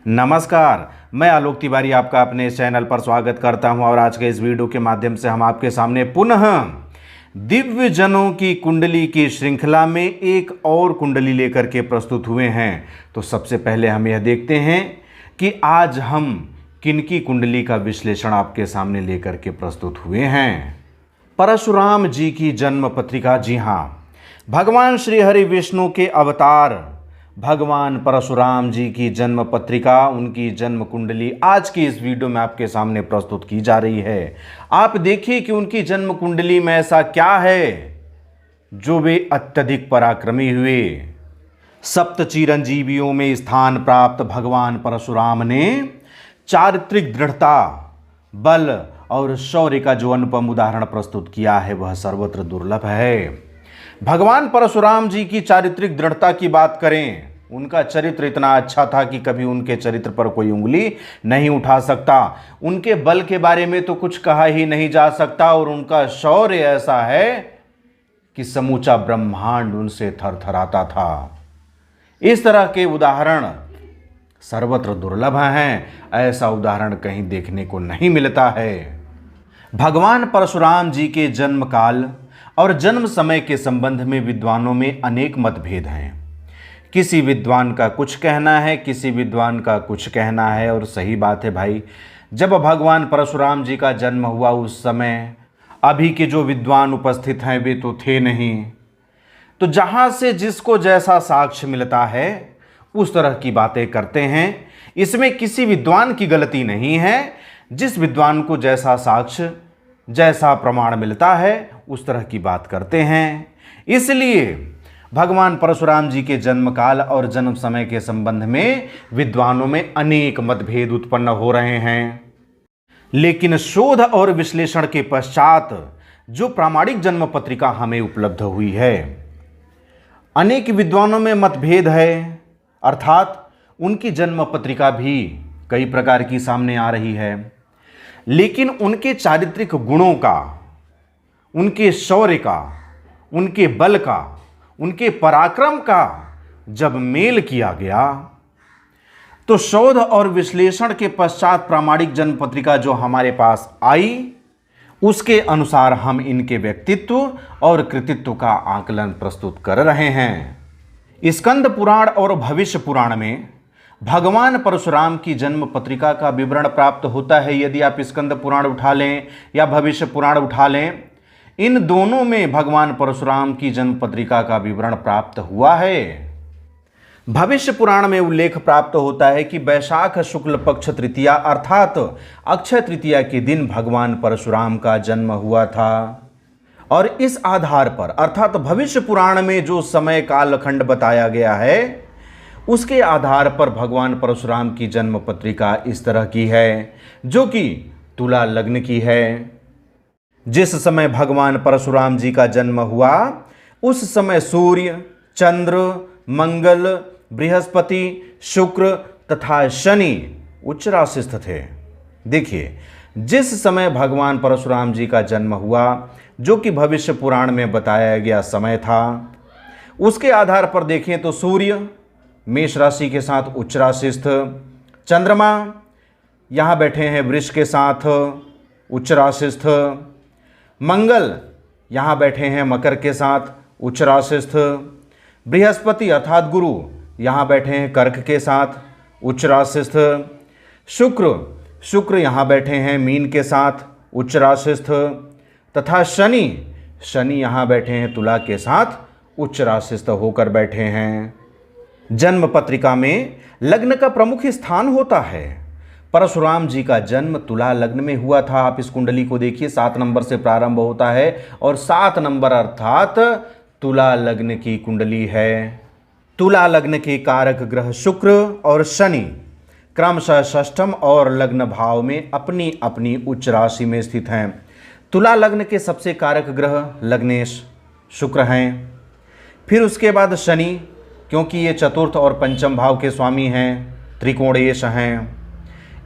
नमस्कार, मैं आलोक तिवारी आपका अपने इस चैनल पर स्वागत करता हूं और आज के इस वीडियो के माध्यम से हम आपके सामने पुनः दिव्य जनों की कुंडली की श्रृंखला में एक और कुंडली लेकर के प्रस्तुत हुए हैं। तो सबसे पहले हम यह देखते हैं कि आज हम किनकी कुंडली का विश्लेषण आपके सामने लेकर के प्रस्तुत हुए हैं। परशुराम जी की जन्म पत्रिका। जी हाँ, भगवान श्री हरि विष्णु के अवतार भगवान परशुराम जी की जन्म पत्रिका, उनकी जन्म कुंडली आज की इस वीडियो में आपके सामने प्रस्तुत की जा रही है। आप देखिए कि उनकी जन्म कुंडली में ऐसा क्या है जो वे अत्यधिक पराक्रमी हुए। सप्त चिरंजीवियों में स्थान प्राप्त भगवान परशुराम ने चारित्रिक दृढ़ता, बल और शौर्य का जो अनुपम उदाहरण प्रस्तुत किया है वह सर्वत्र दुर्लभ है। भगवान परशुराम जी की चारित्रिक दृढ़ता की बात करें, उनका चरित्र इतना अच्छा था कि कभी उनके चरित्र पर कोई उंगली नहीं उठा सकता। उनके बल के बारे में तो कुछ कहा ही नहीं जा सकता और उनका शौर्य ऐसा है कि समूचा ब्रह्मांड उनसे थरथराता था। इस तरह के उदाहरण सर्वत्र दुर्लभ हैं, ऐसा उदाहरण कहीं देखने को नहीं मिलता है। भगवान परशुराम जी के जन्म काल और जन्म समय के संबंध में विद्वानों में अनेक मतभेद हैं। किसी विद्वान का कुछ कहना है, किसी विद्वान का कुछ कहना है, और सही बात है भाई। जब भगवान परशुराम जी का जन्म हुआ उस समय अभी के जो विद्वान उपस्थित हैं वे तो थे नहीं। तो जहाँ से जिसको जैसा साक्ष्य मिलता है उस तरह की बातें करते हैं। इसमें किसी विद्वान की गलती नहीं है। जिस विद्वान को जैसा साक्ष्य, जैसा प्रमाण मिलता है उस तरह की बात करते हैं। इसलिए भगवान परशुराम जी के जन्म काल और जन्म समय के संबंध में विद्वानों में अनेक मतभेद उत्पन्न हो रहे हैं। लेकिन शोध और विश्लेषण के पश्चात जो प्रामाणिक जन्म पत्रिका हमें उपलब्ध हुई है, अनेक विद्वानों में मतभेद है, अर्थात उनकी जन्म पत्रिका भी कई प्रकार की सामने आ रही है। लेकिन उनके चारित्रिक गुणों का, उनके शौर्य का, उनके बल का, उनके पराक्रम का जब मेल किया गया तो शोध और विश्लेषण के पश्चात प्रामाणिक जन्म पत्रिका जो हमारे पास आई उसके अनुसार हम इनके व्यक्तित्व और कृतित्व का आकलन प्रस्तुत कर रहे हैं। स्कंद पुराण और भविष्य पुराण में भगवान परशुराम की जन्म पत्रिका का विवरण प्राप्त होता है। यदि आप स्कंद पुराण उठा लें या भविष्य पुराण उठा लें, इन दोनों में भगवान परशुराम की जन्म पत्रिका का विवरण प्राप्त हुआ है। भविष्य पुराण में उल्लेख प्राप्त होता है कि वैशाख शुक्ल पक्ष तृतीया अर्थात अक्षय तृतीया के दिन भगवान परशुराम का जन्म हुआ था। और इस आधार पर अर्थात भविष्य पुराण में जो समय कालखंड बताया गया है उसके आधार पर भगवान परशुराम की जन्म पत्रिका इस तरह की है, जो कि तुला लग्न की है। जिस समय भगवान परशुराम जी का जन्म हुआ उस समय सूर्य, चंद्र, मंगल, बृहस्पति, शुक्र तथा शनि उच्च राशिस्थ थे। देखिए, जिस समय भगवान परशुराम जी का जन्म हुआ जो कि भविष्य पुराण में बताया गया समय था, उसके आधार पर देखें तो सूर्य मेष राशि के साथ उच्च राशिस्थ, चंद्रमा यहाँ बैठे हैं वृष के साथ उच्च राशिस्थ, मंगल यहाँ बैठे हैं मकर के साथ उच्च राशिस्थ, बृहस्पति अर्थात गुरु यहाँ बैठे हैं कर्क के साथ उच्च राशिस्थ, शुक्र यहाँ बैठे हैं मीन के साथ उच्च राशिस्थ, तथा शनि यहाँ बैठे हैं तुला के साथ उच्च राशिस्थ होकर बैठे हैं। जन्म पत्रिका में लग्न का प्रमुख स्थान होता है। परशुराम जी का जन्म तुला लग्न में हुआ था। आप इस कुंडली को देखिए, 7 नंबर से प्रारंभ होता है और 7 नंबर अर्थात तुला लग्न की कुंडली है। तुला लग्न के कारक ग्रह शुक्र और शनि क्रमशः षष्ठम और लग्न भाव में अपनी अपनी उच्च राशि में स्थित हैं। तुला लग्न के सबसे कारक ग्रह लग्नेश शुक्र हैं। फिर उसके बाद शनि, क्योंकि ये चतुर्थ और पंचम भाव के स्वामी हैं, त्रिकोणेश हैं।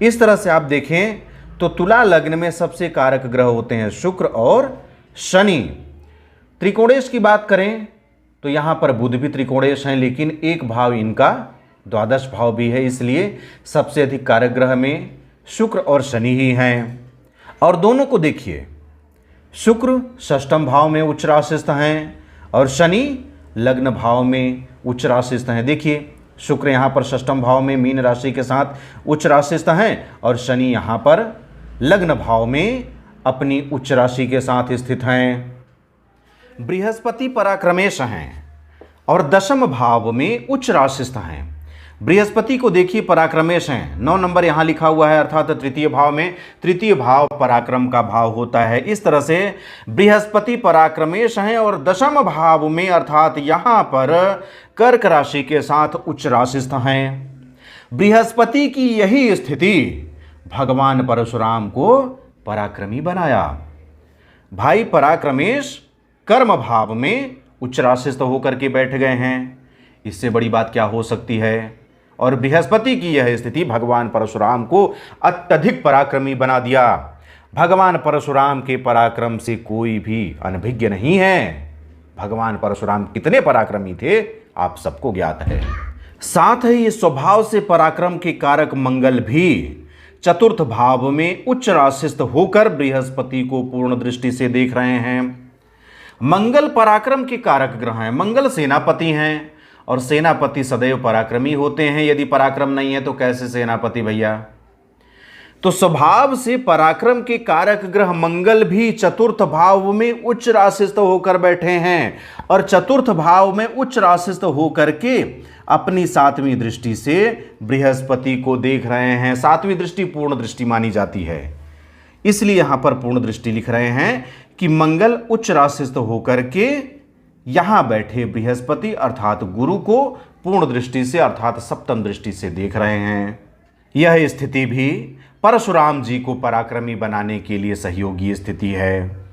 इस तरह से आप देखें तो तुला लग्न में सबसे कारक ग्रह होते हैं शुक्र और शनि। त्रिकोणेश की बात करें तो यहाँ पर बुध भी त्रिकोणेश हैं, लेकिन एक भाव इनका द्वादश भाव भी है, इसलिए सबसे अधिक कारक ग्रह में शुक्र और शनि ही हैं। और दोनों को देखिए, शुक्र षष्ठम भाव में उच्च राशिस्थ हैं और शनि लग्न भाव में उच्च राशिस्थ हैं। देखिए, शुक्र यहाँ पर षष्ठम भाव में मीन राशि के साथ उच्च राशिस्थ हैं और शनि यहाँ पर लग्न भाव में अपनी उच्च राशि के साथ स्थित हैं। बृहस्पति पराक्रमेश हैं और दशम भाव में उच्च राशिस्थ हैं। बृहस्पति को देखिए पराक्रमेश हैं, 9 नंबर यहाँ लिखा हुआ है, अर्थात तृतीय भाव में। तृतीय भाव पराक्रम का भाव होता है। इस तरह से बृहस्पति पराक्रमेश हैं और दशम भाव में अर्थात यहाँ पर कर्क राशि के साथ उच्च राशिस्थ हैं। बृहस्पति की यही स्थिति भगवान परशुराम को पराक्रमी बनाया। भाई पराक्रमेश कर्म भाव में उच्च राशिस्थ होकर के बैठ गए हैं, इससे बड़ी बात क्या हो सकती है। और बृहस्पति की यह स्थिति भगवान परशुराम को अत्यधिक पराक्रमी बना दिया। भगवान परशुराम के पराक्रम से कोई भी अनभिज्ञ नहीं है। भगवान परशुराम कितने पराक्रमी थे आप सबको ज्ञात है। साथ ही स्वभाव से पराक्रम के कारक मंगल भी चतुर्थ भाव में उच्च राशिस्थ होकर बृहस्पति को पूर्ण दृष्टि से देख रहे हैं। मंगल पराक्रम के कारक ग्रह हैं। मंगल सेनापति हैं और सेनापति सदैव पराक्रमी होते हैं। यदि पराक्रम नहीं है तो कैसे सेनापति भैया। तो स्वभाव से पराक्रम के कारक ग्रह मंगल भी चतुर्थ भाव में उच्च राशिस्थ होकर बैठे हैं और चतुर्थ भाव में उच्च राशिस्थ होकर के अपनी 7वीं दृष्टि से बृहस्पति को देख रहे हैं। 7वीं दृष्टि पूर्ण दृष्टि मानी जाती है, इसलिए यहां पर पूर्ण दृष्टि लिख रहे हैं कि मंगल उच्च राशिस्थ होकर के यहां बैठे बृहस्पति अर्थात गुरु को पूर्ण दृष्टि से अर्थात सप्तम दृष्टि से देख रहे हैं। यह स्थिति भी परशुराम जी को पराक्रमी बनाने के लिए सहयोगी स्थिति है।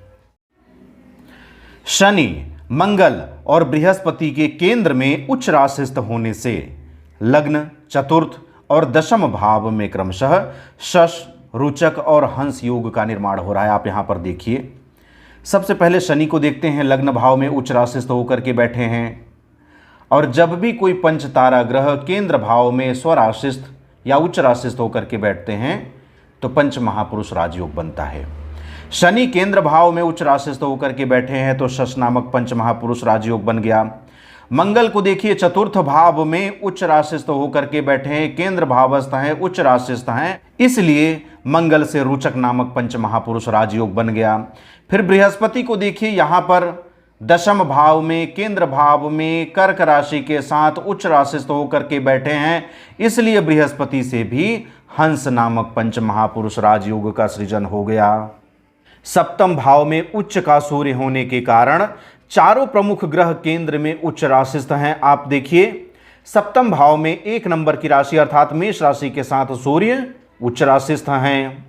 शनि, मंगल और बृहस्पति के केंद्र में उच्च राशिस्थ होने से लग्न, चतुर्थ और दशम भाव में क्रमशः शश, रुचक और हंस योग का निर्माण हो रहा है। आप यहां पर देखिए, सबसे पहले शनि को देखते हैं, लग्न भाव में उच्च राशिस्थ होकर के बैठे हैं। और जब भी कोई पंच तारा ग्रह केंद्र भाव में स्वराशिस्थ या उच्च राशिस्थ होकर के बैठते हैं तो पंच महापुरुष राजयोग बनता है। शनि केंद्र भाव में उच्च राशिस्थ होकर के बैठे हैं तो शश नामक पंच महापुरुष राजयोग बन गया। मंगल को देखिए, चतुर्थ भाव में उच्च राशिस्थ होकर के बैठे हैं, केंद्र भावस्थ हैं, उच्च राशिस्थ हैं, इसलिए मंगल से रुचक नामक पंच महापुरुष राजयोग बन गया। फिर बृहस्पति को देखिए, यहां पर दशम भाव में केंद्र भाव में कर्क राशि के साथ उच्च राशिस्थ होकर के बैठे हैं, इसलिए बृहस्पति से भी हंस नामक पंच महापुरुष राजयोग का सृजन हो गया। सप्तम भाव में उच्च का सूर्य होने के कारण चारों प्रमुख ग्रह केंद्र में उच्च राशिस्थ हैं। आप देखिए, सप्तम भाव में 1 नंबर की राशि अर्थात मेष राशि के साथ सूर्य उच्च राशिस्थ हैं,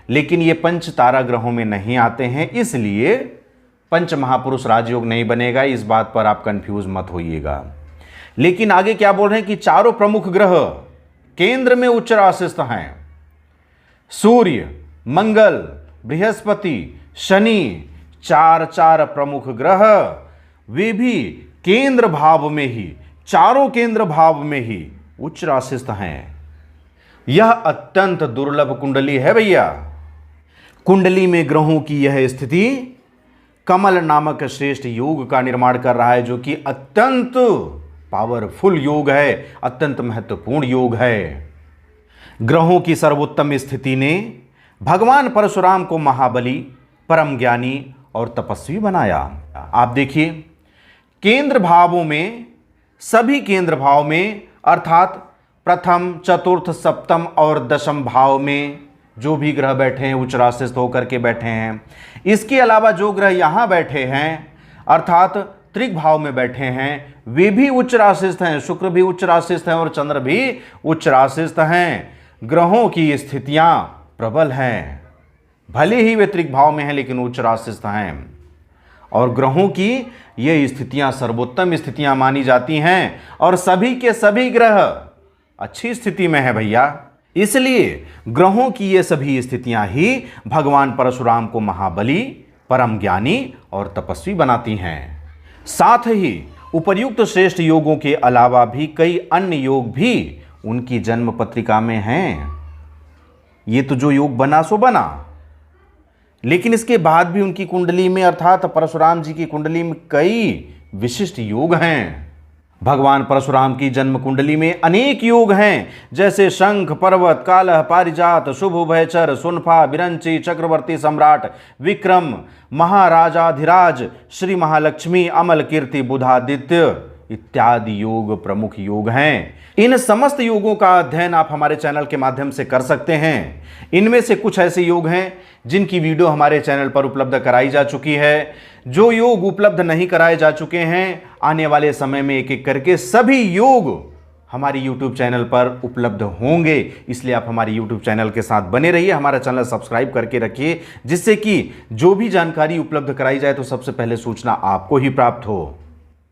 लेकिन ये पंच तारा ग्रहों में नहीं आते हैं, इसलिए पंच महापुरुष राजयोग नहीं बनेगा। इस बात पर आप कंफ्यूज मत होइएगा। लेकिन आगे क्या बोल रहे हैं कि चारों प्रमुख ग्रह केंद्र में उच्च राशिस्थ हैं। सूर्य, मंगल, बृहस्पति, शनि, चार प्रमुख ग्रह वे भी केंद्र भाव में ही, चारों केंद्र भाव में ही उच्च राशिस्थ हैं। यह अत्यंत दुर्लभ कुंडली है भैया। कुंडली में ग्रहों की यह स्थिति कमल नामक श्रेष्ठ योग का निर्माण कर रहा है, जो कि अत्यंत पावरफुल योग है, अत्यंत महत्वपूर्ण योग है। ग्रहों की सर्वोत्तम स्थिति ने भगवान परशुराम को महाबली, परम ज्ञानी और तपस्वी बनाया। आप देखिए, केंद्र भावों में, सभी केंद्र भाव में अर्थात प्रथम, चतुर्थ, सप्तम और दशम भाव में जो भी ग्रह बैठे हैं उच्च राशिस्थ होकर के बैठे हैं। इसके अलावा जो ग्रह यहाँ बैठे हैं अर्थात त्रिक भाव में बैठे हैं वे भी उच्च राशिस्थ हैं। शुक्र भी उच्च राशिस्थ हैं और चंद्र भी उच्च राशिस्थ हैं। ग्रहों की स्थितियां प्रबल हैं, भले ही वे त्रिक भाव में हैं लेकिन उच्च राशिस्थ हैं। और ग्रहों की ये स्थितियां सर्वोत्तम स्थितियां मानी जाती हैं और सभी के सभी ग्रह अच्छी स्थिति में है भैया। इसलिए ग्रहों की ये सभी स्थितियां ही भगवान परशुराम को महाबली, परम ज्ञानी और तपस्वी बनाती हैं। साथ ही उपर्युक्त श्रेष्ठ योगों के अलावा भी कई अन्य योग भी उनकी जन्म पत्रिका में हैं। ये तो जो योग बना सो बना, लेकिन इसके बाद भी उनकी कुंडली में अर्थात परशुराम जी की कुंडली में कई विशिष्ट योग हैं। भगवान परशुराम की जन्म कुंडली में अनेक योग हैं, जैसे शंख, पर्वत, कालह, पारिजात, शुभ उभयचर, सुनफा, बिरंची, चक्रवर्ती सम्राट, विक्रम, महाराजाधिराज, श्री महालक्ष्मी, अमल कीर्ति, बुधादित्य इत्यादि योग प्रमुख योग हैं। इन समस्त योगों का अध्ययन आप हमारे चैनल के माध्यम से कर सकते हैं। इनमें से कुछ ऐसे योग हैं जिनकी वीडियो हमारे चैनल पर उपलब्ध कराई जा चुकी है। जो योग उपलब्ध नहीं कराए जा चुके हैं, आने वाले समय में एक एक करके सभी योग हमारी YouTube चैनल पर उपलब्ध होंगे। इसलिए आप हमारे YouTube चैनल के साथ बने रहिए, हमारा चैनल सब्सक्राइब करके रखिए, जिससे कि जो भी जानकारी उपलब्ध कराई जाए तो सबसे पहले सूचना आपको ही प्राप्त हो।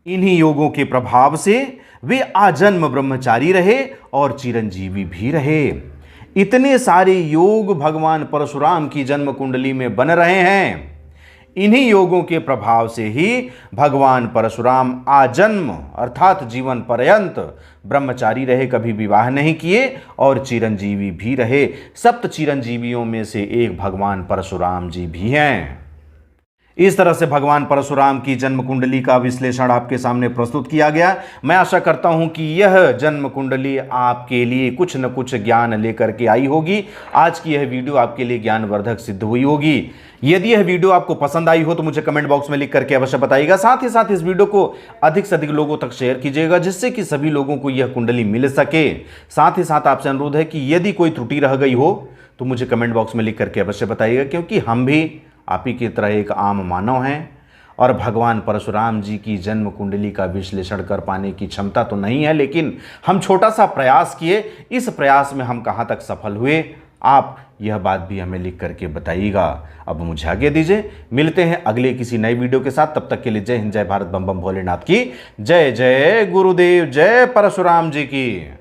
इन्हीं योगों के प्रभाव से वे आजन्म ब्रह्मचारी रहे और चिरंजीवी भी रहे। इतने सारे योग भगवान परशुराम की जन्म कुंडली में बन रहे हैं। इन्हीं योगों के प्रभाव से ही भगवान परशुराम आजन्म अर्थात जीवन पर्यंत ब्रह्मचारी रहे, कभी विवाह नहीं किए और चिरंजीवी भी रहे। सप्त चिरंजीवियों में से एक भगवान परशुराम जी भी हैं। इस तरह से भगवान परशुराम की जन्म कुंडली का विश्लेषण आपके सामने प्रस्तुत किया गया। मैं आशा करता हूं कि यह जन्म कुंडली आपके लिए कुछ न कुछ ज्ञान लेकर के आई होगी। आज की यह वीडियो आपके लिए ज्ञानवर्धक सिद्ध हुई होगी। यदि यह वीडियो आपको पसंद आई हो तो मुझे कमेंट बॉक्स में लिख करके अवश्य बताइएगा। साथ ही साथ इस वीडियो को अधिक से अधिक लोगों तक शेयर कीजिएगा, जिससे कि सभी लोगों को यह कुंडली मिल सके। साथ ही साथ आपसे अनुरोध है कि यदि कोई त्रुटि रह गई हो तो मुझे कमेंट बॉक्स में लिख करके अवश्य बताइएगा, क्योंकि हम भी आप ही की तरह एक आम मानव हैं और भगवान परशुराम जी की जन्म कुंडली का विश्लेषण कर पाने की क्षमता तो नहीं है, लेकिन हम छोटा सा प्रयास किए। इस प्रयास में हम कहाँ तक सफल हुए, आप यह बात भी हमें लिख करके बताइएगा। अब मुझे आगे दीजिए, मिलते हैं अगले किसी नई वीडियो के साथ। तब तक के लिए जय हिंद, जय भारत, बम बम भोलेनाथ की जय। जय गुरुदेव, जय परशुराम जी की।